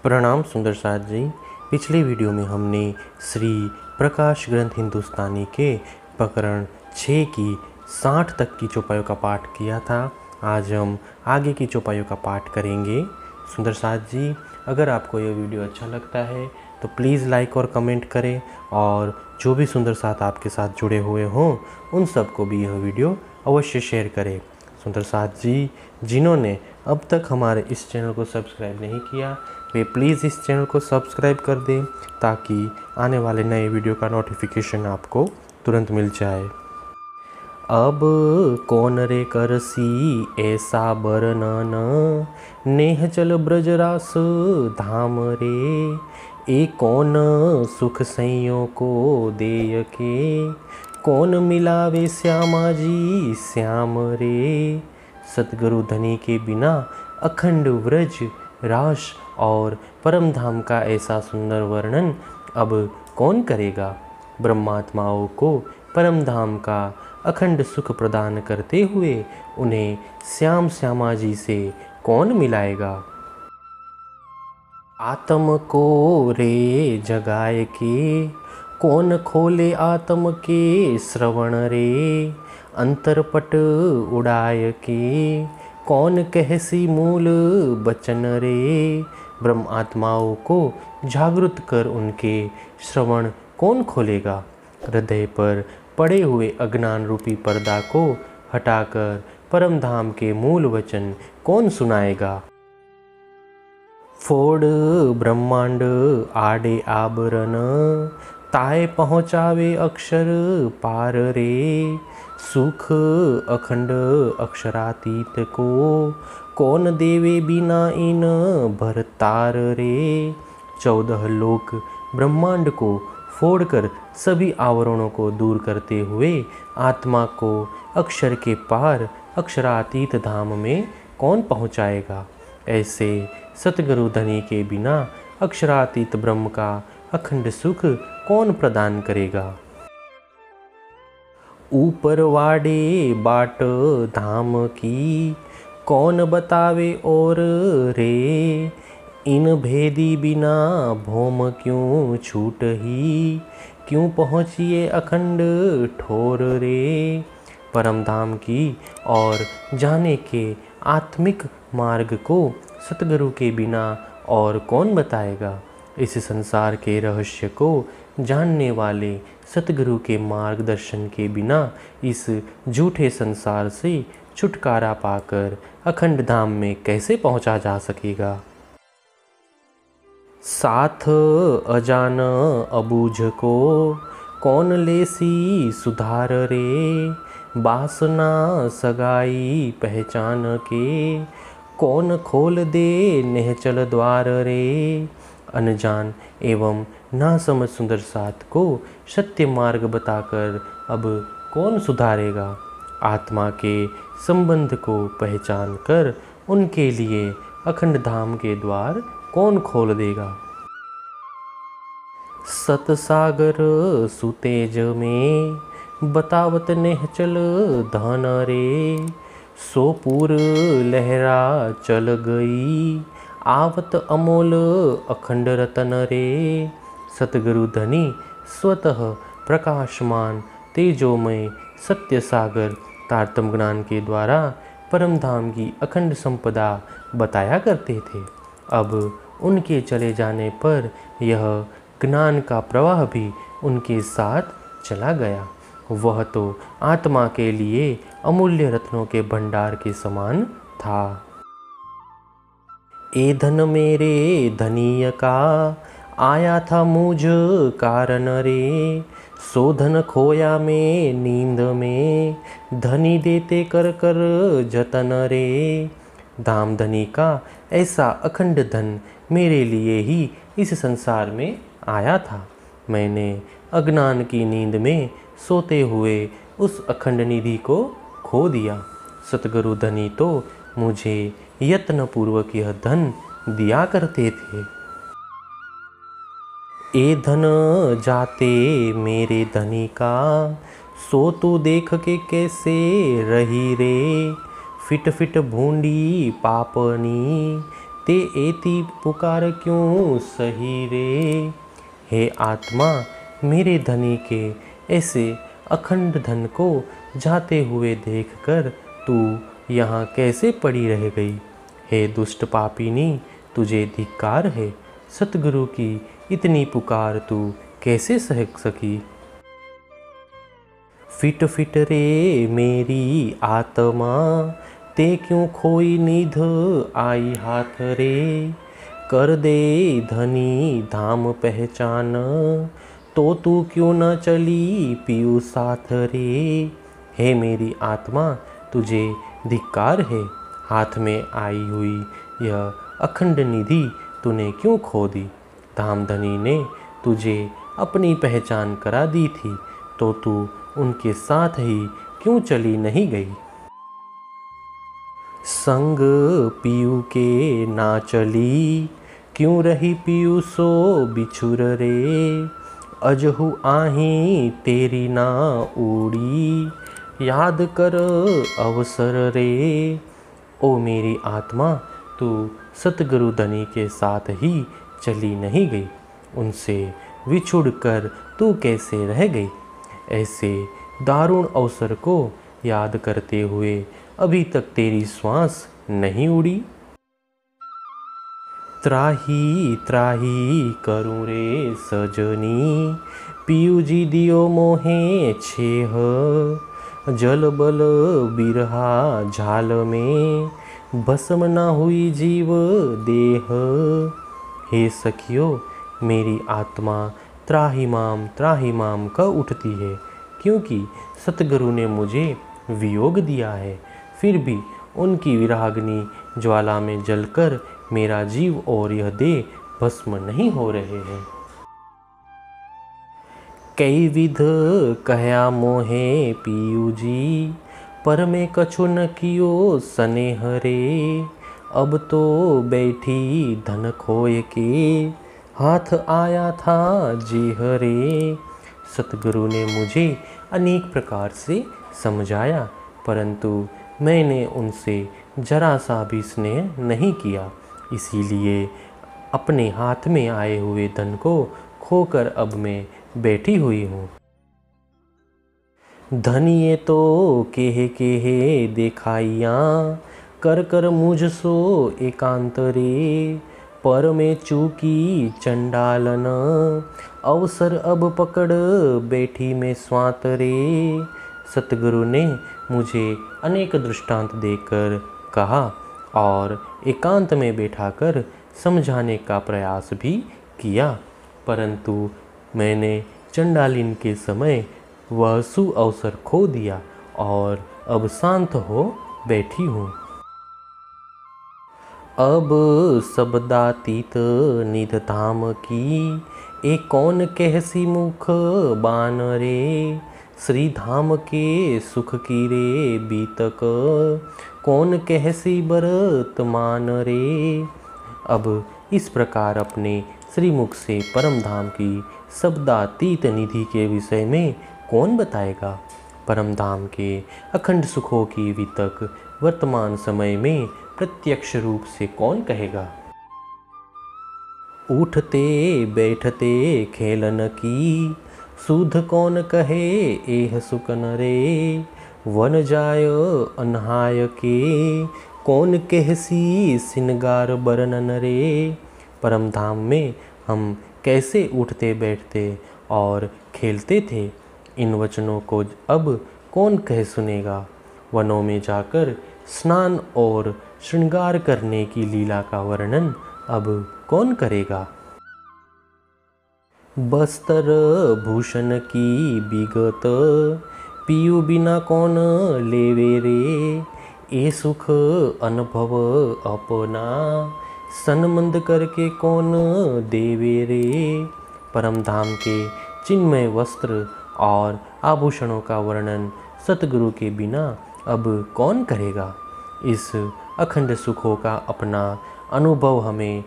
प्रणाम सुंदर साथ जी। पिछले वीडियो में हमने श्री प्रकाश ग्रंथ हिंदुस्तानी के प्रकरण 6 की 60 तक की चौपाइयों का पाठ किया था। आज हम आगे की चौपाइयों का पाठ करेंगे। सुंदर साथ जी, अगर आपको यह वीडियो अच्छा लगता है तो प्लीज़ लाइक और कमेंट करें, और जो भी सुंदर साथ आपके साथ जुड़े हुए हों उन सबको भी यह वीडियो अवश्य शेयर करें। सुंदर साथ जी, जिन्होंने अब तक हमारे इस चैनल को सब्सक्राइब नहीं किया, वे प्लीज़ इस चैनल को सब्सक्राइब कर दें ताकि आने वाले नए वीडियो का नोटिफिकेशन आपको तुरंत मिल जाए। अब कौन रे करसी ऐसा बरनन, नेह चल ब्रजरास धाम रे, ए कौन सुख सैयों को देय के, कौन मिलावे श्यामा जी श्याम रे। सतगुरु धनी के बिना अखंड व्रज रास और परम धाम का ऐसा सुंदर वर्णन अब कौन करेगा। ब्रह्मात्माओं को परम धाम का अखंड सुख प्रदान करते हुए उन्हें श्याम श्यामा जी से कौन मिलाएगा। आत्म को रे जगाए के, कौन खोले आत्म के श्रवण रे, अंतरपट उड़ाय के, कौन कहसी मूल बचन रे। ब्रह्म आत्माओं को जागृत कर उनके श्रवण कौन खोलेगा। हृदय पर पड़े हुए अज्ञान रूपी पर्दा को हटाकर परम धाम के मूल वचन कौन सुनाएगा। फोड़ ब्रह्मांड आडे आबरन, ताए पहुँचावे अक्षर पार रे, सुख अखंड अक्षरातीत को, कौन देवे बिना इन भरतार रे। 14 लोक ब्रह्मांड को फोड़कर सभी आवरणों को दूर करते हुए आत्मा को अक्षर के पार अक्षरातीत धाम में कौन पहुँचाएगा। ऐसे सतगुरु धनी के बिना अक्षरातीत ब्रह्म का अखंड सुख कौन प्रदान करेगा। ऊपर वाड़े बाट धाम की, कौन बतावे और रे, इन भेदी बिना भोम क्यों छूट ही, क्यों पहुँचिए अखंड ठोर रे। परम धाम की और जाने के आत्मिक मार्ग को सतगुरु के बिना और कौन बताएगा। इस संसार के रहस्य को जानने वाले सतगुरु के मार्गदर्शन के बिना इस झूठे संसार से छुटकारा पाकर अखंड धाम में कैसे पहुंचा जा सकेगा। साथ अजान अबूझ को, कौन लेसी सुधार रे, बासना सगाई पहचान के, कौन खोल दे नेहचल द्वार रे। अनजान एवं ना समझ सुंदर साथ को सत्य मार्ग बताकर अब कौन सुधारेगा। आत्मा के संबंध को पहचान कर उनके लिए अखंड धाम के द्वार कौन खोल देगा। सतसागर सुतेज में, बतावत नेहचल धन रे, सोपुर लहरा चल गई, आवत अमोल अखंड रतन रे। सतगुरु धनी स्वतः प्रकाशमान तेजोमय सत्य सागर तारतम ज्ञान के द्वारा परम धाम की अखंड संपदा बताया करते थे। अब उनके चले जाने पर यह ज्ञान का प्रवाह भी उनके साथ चला गया। वह तो आत्मा के लिए अमूल्य रत्नों के भंडार के समान था। ए धन मेरे धनीय का, आया था मुझ कारण रे, सो धन खोया में नींद में, धनी देते कर कर जतन रे। धाम धनी का ऐसा अखंड धन मेरे लिए ही इस संसार में आया था। मैंने अज्ञान की नींद में सोते हुए उस अखंड निधि को खो दिया। सतगुरु धनी तो मुझे यत्नपूर्वक यह धन दिया करते थे। ए धन जाते मेरे धनी का, सो तू देख के कैसे रही रे, फिट फिट भूंडी पापनी, ते एती पुकार क्यों सही रे। हे आत्मा, मेरे धनी के ऐसे अखंड धन को जाते हुए देखकर तू यहाँ कैसे पड़ी रह गई। हे दुष्ट पापिनी, तुझे धिक्कार है। सतगुरु की इतनी पुकार तू कैसे सह सकी। फिट फिट रे मेरी आत्मा, ते क्यों खोई निध आई हाथ रे। कर दे धनी धाम पहचान, तो तू क्यों न चली पीऊ साथ रे। हे मेरी आत्मा, तुझे धिक्कार है। हाथ में आई हुई यह अखंड निधि तूने क्यों खो दी। धामधनी ने तुझे अपनी पहचान करा दी थी, तो तू उनके साथ ही क्यों चली नहीं गई। संग पीयू के ना चली, क्यों रही पीयू सो बिछुर रे। अजहु आही तेरी ना उड़ी, याद कर अवसर रे। ओ मेरी आत्मा, तू सतगुरु धनी के साथ ही चली नहीं गई। उनसे विछुड़ कर तू कैसे रह गई। ऐसे दारुण अवसर को याद करते हुए अभी तक तेरी श्वास नहीं उड़ी। त्राही त्राही करूँ रे सजनी, पीयू जी दियो मोहे छेह। जल बल बिरहा झाल में, भस्म ना हुई जीव देह। हे सखियो, मेरी आत्मा त्राहिमाम कह उठती है, क्योंकि सतगुरु ने मुझे वियोग दिया है। फिर भी उनकी विराग्नि ज्वाला में जलकर मेरा जीव और यह देह भस्म नहीं हो रहे हैं। कई विध कहया मोहे पीयू जी, पर मैं कछु न कियो स्नेह रे। अब तो बैठी धन खोए के, हाथ आया था जेह रे। सतगुरु ने मुझे अनेक प्रकार से समझाया, परंतु मैंने उनसे जरा सा भी स्नेह नहीं किया। इसीलिए अपने हाथ में आए हुए धन को खोकर अब मैं बैठी हुई हूँ। धनिये तो केहे देखाइया, कर कर मुझ सो एकांत रे। पर में चूकी चंडालन, अवसर अब पकड़ बैठी में स्वात रे। सतगुरु ने मुझे अनेक दृष्टांत देकर कहा और एकांत में बैठाकर समझाने का प्रयास भी किया, परंतु मैंने चंडालिन के समय वह सुअवसर खो दिया और अब शांत हो बैठी हूँ। अब शब्दातीत निध धाम की, ए कौन कहसी मुख बान रे। श्री धाम के सुख की रे बीतक, कौन कहसी वर्तमान रे। अब इस प्रकार अपने श्रीमुख से परम धाम की शब्दातीत निधि के विषय में कौन बताएगा। परम धाम के अखंड सुखों की बीतक वर्तमान समय में प्रत्यक्ष रूप से कौन कहेगा। उठते बैठते खेलन की, सुध कौन कहे एह सुकन रे। वन जाय अनहाय के, कौन कहसी सिनगार बरनन रे। परम धाम में हम कैसे उठते बैठते और खेलते थे, इन वचनों को अब कौन कह सुनेगा। वनों में जाकर स्नान और श्रृंगार करने की लीला का वर्णन अब कौन करेगा। बस्तर भूषण की विगत, पीयू बिना कौन लेवे रे। ए सुख अनुभव अपना, सनमंद करके कौन देवे रे। परम धाम के चिन्मय वस्त्र और आभूषणों का वर्णन सतगुरु के बिना अब कौन करेगा। इस अखंड सुखों का अपना अनुभव हमें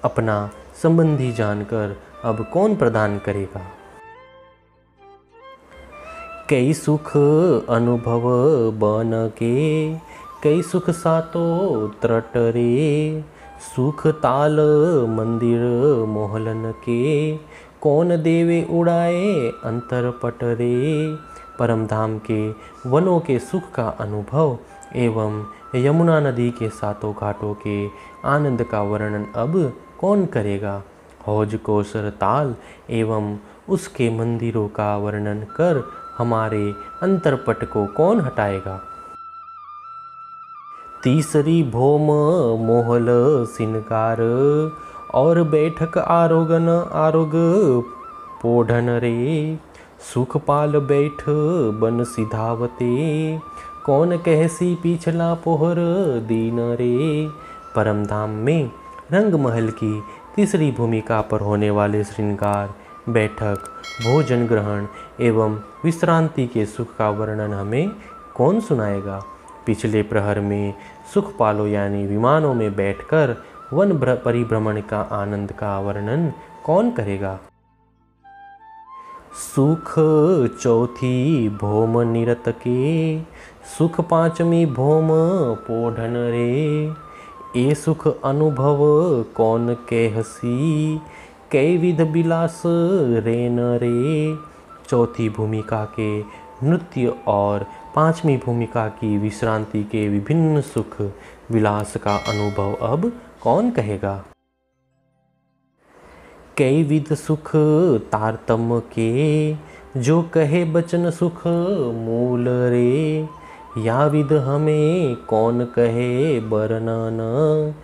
अपना संबंधी जानकर अब कौन प्रदान करेगा। कई सुख अनुभव बन के, कई सुख सातो त्रट रे। सुख ताल मंदिर मोहलन के, कौन देवे उड़ाए अंतरपट रे। परम धाम के वनों के सुख का अनुभव एवं यमुना नदी के सातों घाटों के आनंद का वर्णन अब कौन करेगा। हौज कोसर ताल एवं उसके मंदिरों का वर्णन कर हमारे अंतरपट को कौन हटाएगा। तीसरी भौम मोहल सिनकार, और बैठक आरोगन आरोग पोढ़न रे। सुखपाल बैठ बन सिधावते, कौन कहसी पिछला पोहर दीन रे। परम धाम में रंग महल की तीसरी भूमिका पर होने वाले श्रृंगार, बैठक, भोजन ग्रहण एवं विश्रांति के सुख का वर्णन हमें कौन सुनाएगा। पिछले प्रहर में सुखपालों यानी विमानों में बैठकर वन परिभ्रमण का आनंद का वर्णन कौन करेगा। सुख चौथी भौम निरत के, सुख पांचवी भौम पोढ़न रे। ए सुख अनुभव कौन कहसी, कई विध विलास रेन रे। चौथी भूमिका के नृत्य और पांचवी भूमिका की विश्रांति के विभिन्न सुख विलास का अनुभव अब कौन कहेगा। कई विध सुख तारतम के, जो कहे बचन सुख मूल रे। या विध हमें कौन कहे बरनन,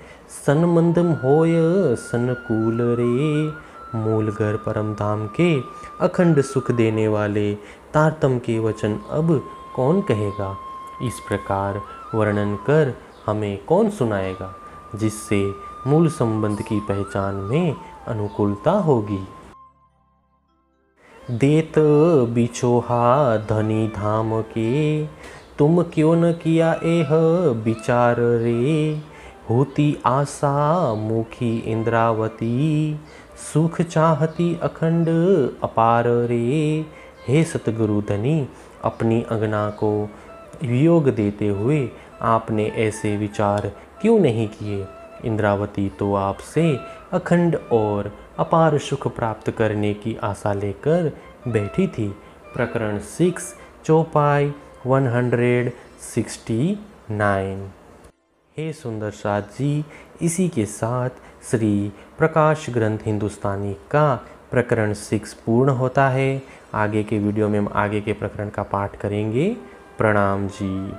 सनमंदम होय सनकूल रे। मूलगर परम धाम के अखंड सुख देने वाले तारतम के वचन अब कौन कहेगा। इस प्रकार वर्णन कर हमें कौन सुनाएगा, जिससे मूल संबंध की पहचान में अनुकूलता होगी। देत बिछोहा धनी धाम के, तुम क्यों न किया एह विचार रे। होती आशा मुखी इंद्रावती, सुख चाहती अखंड अपार रे। हे सतगुरु धनी, अपनी अंगना को वियोग देते हुए आपने ऐसे विचार क्यों नहीं किए। इंद्रावती तो आपसे अखंड और अपार सुख प्राप्त करने की आशा लेकर बैठी थी। प्रकरण 6 चौपाई 169। हे सुंदर साथ जी, इसी के साथ श्री प्रकाश ग्रंथ हिंदुस्तानी का प्रकरण 6 पूर्ण होता है। आगे के वीडियो में हम आगे के प्रकरण का पाठ करेंगे। प्रणाम जी।